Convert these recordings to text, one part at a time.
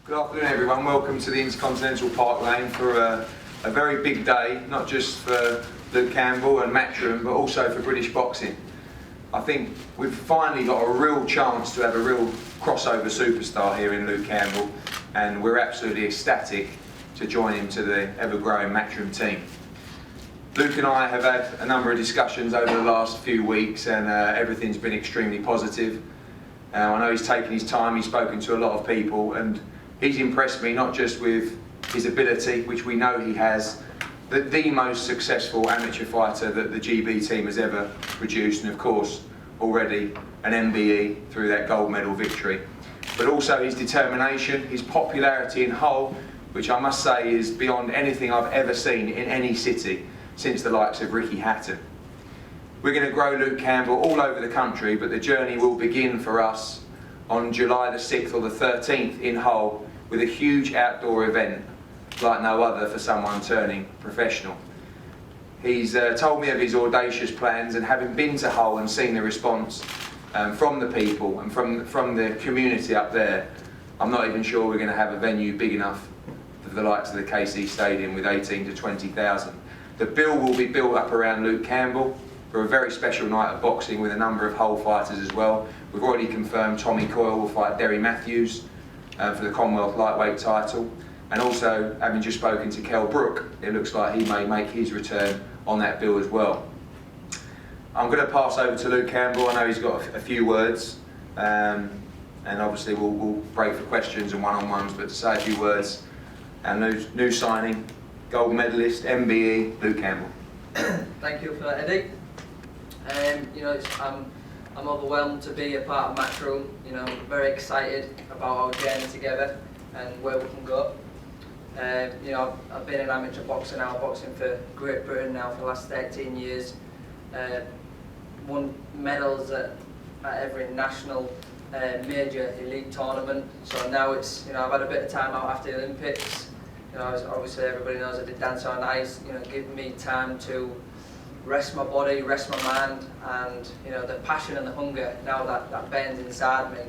Good afternoon everyone, welcome to the Intercontinental Park Lane for a very big day, not just for Luke Campbell and Matchroom, but also for British boxing. I think we've finally got a real chance to have a real crossover superstar here in Luke Campbell, and we're absolutely ecstatic to join him to the ever-growing Matchroom team. Luke and I have had a number of discussions over the last few weeks, and everything's been extremely positive. I know he's taken his time, he's spoken to a lot of people, and he's impressed me not just with his ability, which we know he has, the most successful amateur fighter that the GB team has ever produced, and of course already an MBE through that gold medal victory, but also his determination, his popularity in Hull, which I must say is beyond anything I've ever seen in any city since the likes of Ricky Hatton. We're going to grow Luke Campbell all over the country, but the journey will begin for us on July the 6th or the 13th in Hull with a huge outdoor event like no other for someone turning professional. He's told me of his audacious plans, and having been to Hull and seen the response from the people and from the community up there, I'm not even sure we're going to have a venue big enough for the likes of the KC Stadium with 18 to 20,000. The bill will be built up around Luke Campbell for a very special night of boxing with a number of Hull fighters as well. We've already confirmed Tommy Coyle will fight Derry Matthews for the Commonwealth lightweight title, and also, having just spoken to Kell Brook, it looks like he may make his return on that bill as well. I'm going to pass over to Luke Campbell. I know he's got a few words, and obviously we'll break for questions and one-on-ones, but to say a few words, our new signing, gold medalist, MBE, Luke Campbell. Thank you for that, Eddie. You know, I'm overwhelmed to be a part of Matchroom. You know, very excited about our journey together and where we can go. You know, I've been an amateur boxer now, boxing for Great Britain now for the last 13 years. Won medals at every national major elite tournament. So now it's, you know, I've had a bit of time out after the Olympics. You know, obviously everybody knows I did dance on ice. You know, giving me time to rest my body, rest my mind, and you know, the passion and the hunger now that burns inside me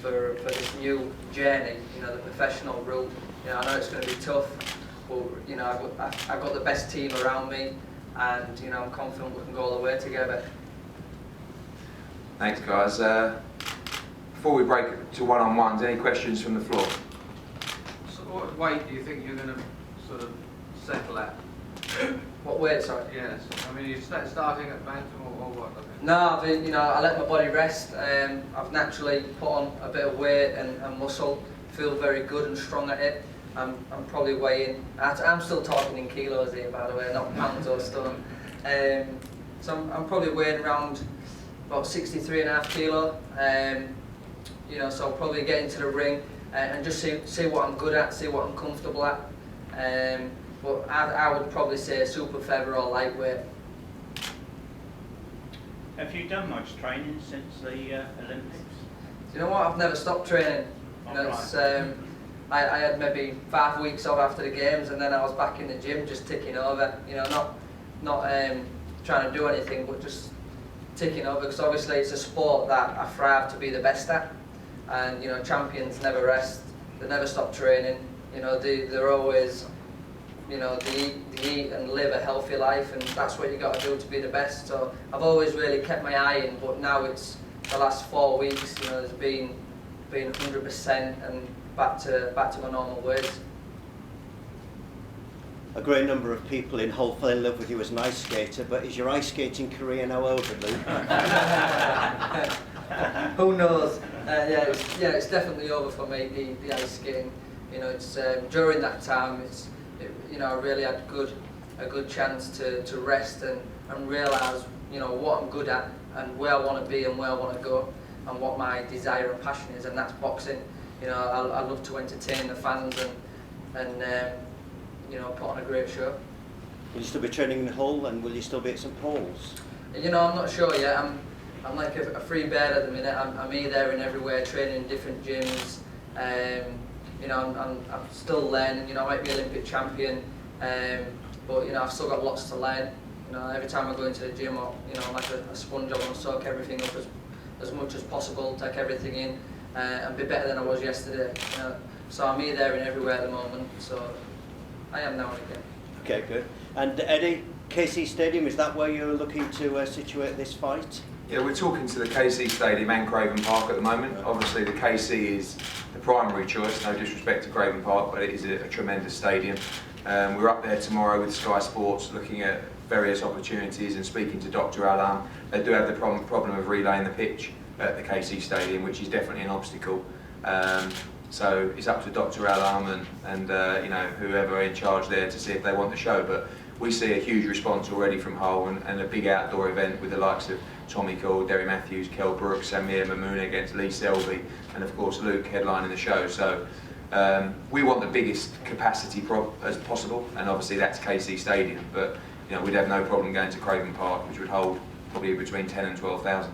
for this new journey. You know, the professional route. You know, I know it's going to be tough, but you know, I've got the best team around me, and you know, I'm confident we can go all the way together. Thanks, guys. Before we break to one-on-ones, any questions from the floor? So what weight do you think you're going to sort of settle at? What weight, sorry? Yes, I mean, you're starting at bantam or what? No, you know, I let my body rest. I've naturally put on a bit of weight and muscle. Feel very good and strong at it. I'm probably weighing. I'm still talking in kilos here, by the way, not pounds or stone. So I'm probably weighing around about 63.5 kilo. You know, so I'll probably get into the ring and just see what I'm good at, see what I'm comfortable at. But I would probably say super feather or lightweight. Have you done much training since the Olympics? You know what? I've never stopped training. You know, it's, I had maybe 5 weeks off after the games, and then I was back in the gym just ticking over. You know, not trying to do anything, but just ticking over. Because obviously it's a sport that I thrive to be the best at, and you know, champions never rest. They never stop training. You know, they're always, you know, they eat and live a healthy life, and that's what you got to do to be the best. So I've always really kept my eye in, but now it's the last 4 weeks. You know, there's been 100% and back to my normal ways. A great number of people in Hull fell in love with you as an ice skater, but is your ice skating career now over, Luke? Who knows? It's definitely over for me. The ice skating. You know, it's during that time. You know, I really had a good chance to rest and realise, you know, what I'm good at and where I want to be and where I want to go and what my desire and passion is, and that's boxing. You know, I love to entertain the fans and you know, put on a great show. Will you still be training in Hull, and will you still be at St Paul's? You know, I'm not sure yet. I'm like a free bird at the minute. I'm here, there and everywhere, training in different gyms. You know, I'm still learning. You know, I might be Olympic champion, but you know, I've still got lots to learn. You know, every time I go into the gym, you know, I'm like a sponge. I want to soak everything up as much as possible, take everything in, and be better than I was yesterday. You know, So I'm here, there and everywhere at the moment, so I am now and again. Okay, good. And Eddie, KC Stadium, is that where you're looking to situate this fight? Yeah, we're talking to the KC Stadium and Craven Park at the moment. Obviously the KC is the primary choice, no disrespect to Craven Park, but it is a tremendous stadium. We're up there tomorrow with Sky Sports looking at various opportunities and speaking to Dr. Alam. They do have the problem of relaying the pitch at the KC Stadium, which is definitely an obstacle. So it's up to Dr. Alam and you know, whoever in charge there to see if they want the show. But we see a huge response already from Hull and a big outdoor event with the likes of Tommy Cole, Derry Matthews, Kel Brooks, Samir Mamouna against Lee Selby, and of course Luke headlining the show. So we want the biggest capacity as possible, and obviously that's KC Stadium. But you know, we'd have no problem going to Craven Park, which would hold probably between 10 and 12,000.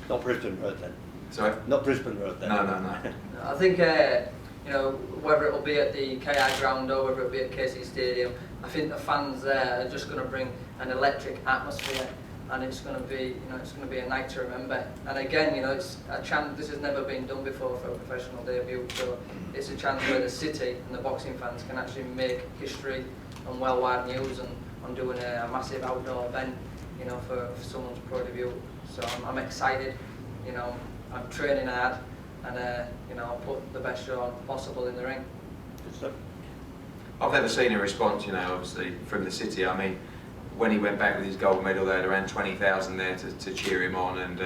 Not Brisbane Road then? Sorry? Not Brisbane Road then? No. I think you know, whether it'll be at the KI ground or whether it'll be at KC Stadium, I think the fans there are just going to bring an electric atmosphere, and it's going to be, you know, it's going to be a night to remember. And again, you know, it's a chance. This has never been done before for a professional debut, so it's a chance where the city and the boxing fans can actually make history and worldwide news on doing a massive outdoor event, you know, for someone's pro debut. So I'm excited. You know, I'm training hard, and you know, I'll put the best show on possible in the ring. Good stuff. I've never seen a response, you know, obviously from the city. I mean, when he went back with his gold medal, they had around 20,000 there to cheer him on, and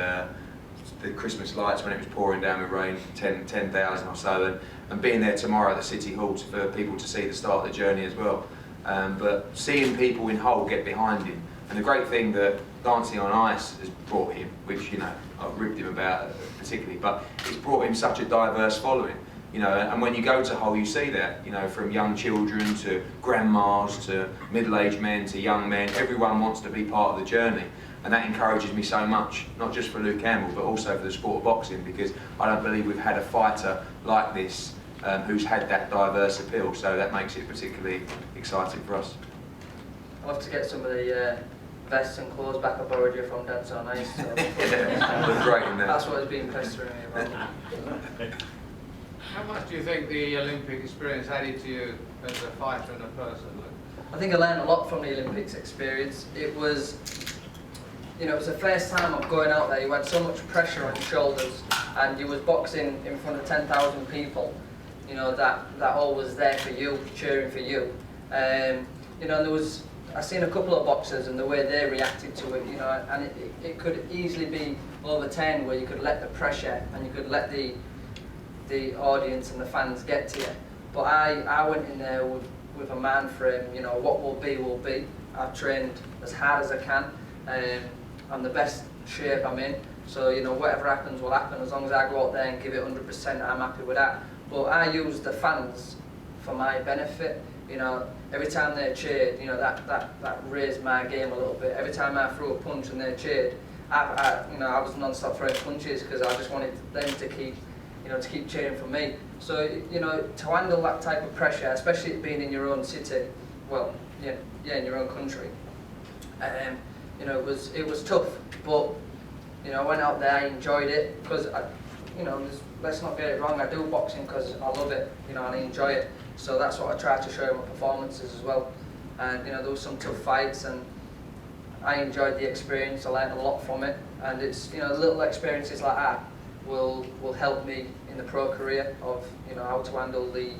the Christmas lights when it was pouring down with rain, 10,000 or so, and being there tomorrow at the City Hall for people to see the start of the journey as well. But seeing people in Hull get behind him, and the great thing that Dancing on Ice has brought him, which, you know, I've ribbed him about particularly, but it's brought him such a diverse following. You know, and when you go to Hull, you see that, you know, from young children to grandmas to middle-aged men to young men, everyone wants to be part of the journey. And that encourages me so much, not just for Luke Campbell, but also for the sport of boxing, because I don't believe we've had a fighter like this who's had that diverse appeal, so that makes it particularly exciting for us. I'll have to get some of the vests and clothes back I borrowed you from Dancing on Ice. So Yeah, look great in there. that's what has been pestering me about. How much do you think the Olympic experience added to you as a fighter and a person? I think I learned a lot from the Olympics experience. It was, you know, it was the first time of going out there. You had so much pressure on your shoulders, and you was boxing in front of 10,000 people. You know, that all was there for you, cheering for you. You know, I seen a couple of boxers and the way they reacted to it. You know, and it could easily be over 10 where you could let the pressure and you could let the audience and the fans get to you. But I went in there with a man frame. You know, what will be will be. I've trained as hard as I can. I'm the best shape I'm in. So, you know, whatever happens will happen. As long as I go out there and give it 100%, I'm happy with that. But I use the fans for my benefit. You know, every time they cheered, you know, that raised my game a little bit. Every time I threw a punch and they cheered, you know, I was non-stop throwing punches because I just wanted them to keep, you know, to keep cheering for me. So, you know, to handle that type of pressure, especially being in your own city, well, yeah, in your own country, you know, it was tough. But, you know, I went out there, I enjoyed it because, you know, let's not get it wrong. I do boxing because I love it, you know, and I enjoy it. So that's what I try to show in my performances as well. And, you know, there was some tough fights, and I enjoyed the experience. I learned a lot from it, and it's, you know, little experiences like that will help me in the pro career of, you know, how to handle the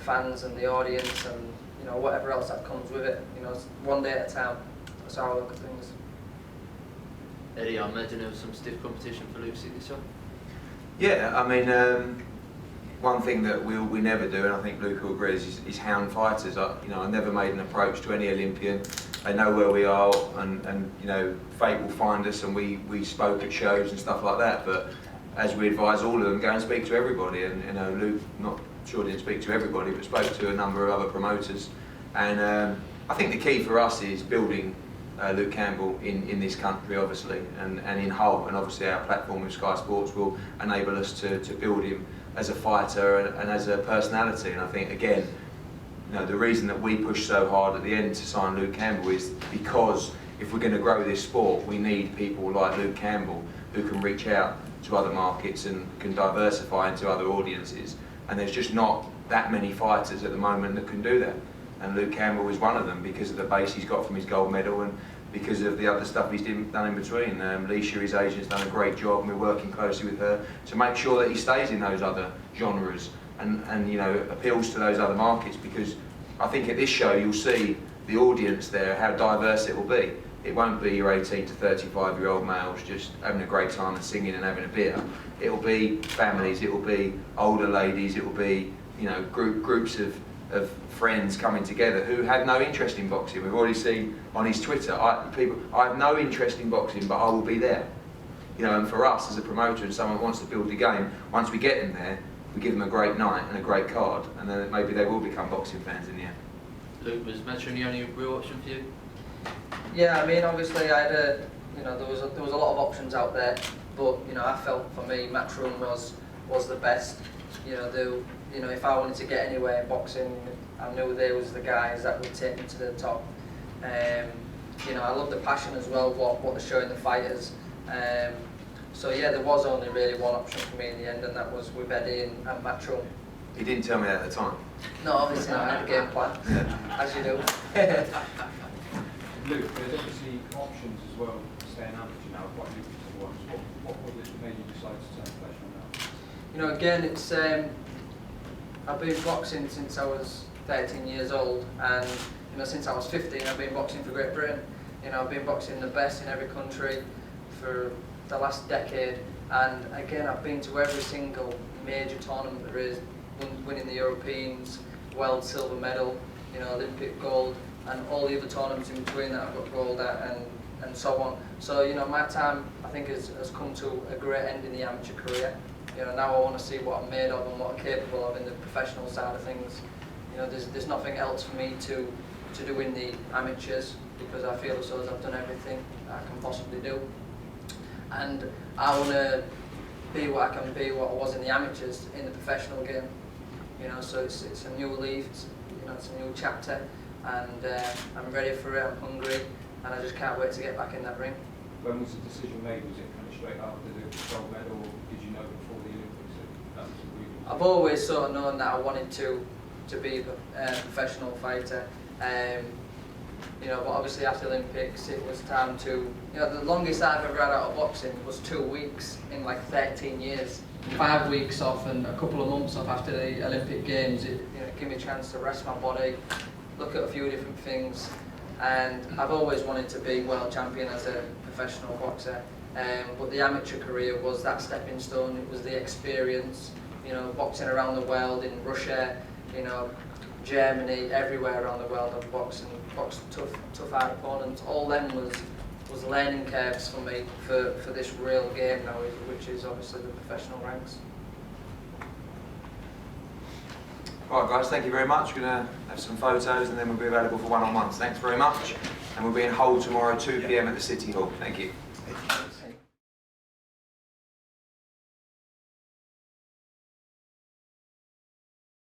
fans and the audience and, you know, whatever else that comes with it. You know, it's one day at a time. That's how I look at things. Eddie, I imagine there was some stiff competition for Luke this year. Yeah, I mean, one thing that we never do, and I think Luke will agree, is hound fighters. You know, I never made an approach to any Olympian. They know where we are, and you know, fate will find us, and we spoke at shows and stuff like that. But as we advise all of them, go and speak to everybody. And you know, Luke, not sure didn't speak to everybody, but spoke to a number of other promoters. And I think the key for us is building Luke Campbell in this country, obviously, and in Hull, and obviously our platform with Sky Sports will enable us to build him as a fighter and as a personality. And I think, again, you know, the reason that we push so hard at the end to sign Luke Campbell is because if we're going to grow this sport, we need people like Luke Campbell who can reach out to other markets and can diversify into other audiences. And there's just not that many fighters at the moment that can do that. And Luke Campbell is one of them because of the base he's got from his gold medal and because of the other stuff he's done in between. Leisha, his agent's done a great job, and we're working closely with her to make sure that he stays in those other genres and you know, appeals to those other markets, because I think at this show you'll see the audience there, how diverse it will be. It won't be your 18 to 35-year-old males just having a great time and singing and having a beer. It will be families, it will be older ladies, it will be, you know, groups of friends coming together who had no interest in boxing. We've already seen on his Twitter, I have no interest in boxing, but I will be there. You know, and for us as a promoter and someone who wants to build the game, once we get them there, we give them a great night and a great card, and then maybe they will become boxing fans in the end. Luke, was Matchroom the only real option for you? Yeah, I mean, obviously I had you know, there was a lot of options out there, but you know, I felt for me Matchroom was the best. You know, if I wanted to get anywhere in boxing, I knew they was the guys that would take me to the top. You know, I love the passion as well, what they're showing the fighters. So yeah, there was only really one option for me in the end, and that was with Eddie and Matchroom. He didn't tell me that at the time. No, obviously I had a game plan, as you do. Luke, there's obviously options as well, staying amateur now, quite lucrative ones. What was it that made you decide to turn professional now? You know, again, it's I've been boxing since I was 13 years old, and you know, since I was 15, I've been boxing for Great Britain. You know, I've been boxing the best in every country for the last decade, and again, I've been to every single major tournament there is, winning the Europeans, world silver medal, you know, Olympic gold, and all the other tournaments in between that I've got gold at, and so on. So you know, my time I think has come to a great end in the amateur career. You know, now I want to see what I'm made of and what I'm capable of in the professional side of things. You know, there's nothing else for me to do in the amateurs, because I feel as though I've done everything I can possibly do, and I want to be what I can be, what I was in the amateurs in the professional game. You know, so it's a new leaf, you know, it's a new chapter, and I'm ready for it. I'm hungry, and I just can't wait to get back in that ring. When was the decision made? Was it kind of straight after the gold medal, or did you know before the Olympics that was the reason? I've always sort of known that I wanted to be a professional fighter. You know, but obviously after the Olympics it was time to, you know, the longest I've ever had out of boxing was 2 weeks in like 13 years. 5 weeks off and a couple of months off after the Olympic Games, it, you know, gave me a chance to rest my body, look at a few different things, and I've always wanted to be world champion as a professional boxer. But the amateur career was that stepping stone. It was the experience, you know, boxing around the world, in Russia, you know, Germany, everywhere around the world. I've boxed tough hard opponents. All them was learning curves for me for this real game now, which is obviously the professional ranks. Right guys, thank you very much. We're going to have some photos and then we'll be available for one-on-ones. Thanks very much. And we'll be in Hull tomorrow 2 PM at the City Hall. Thank you.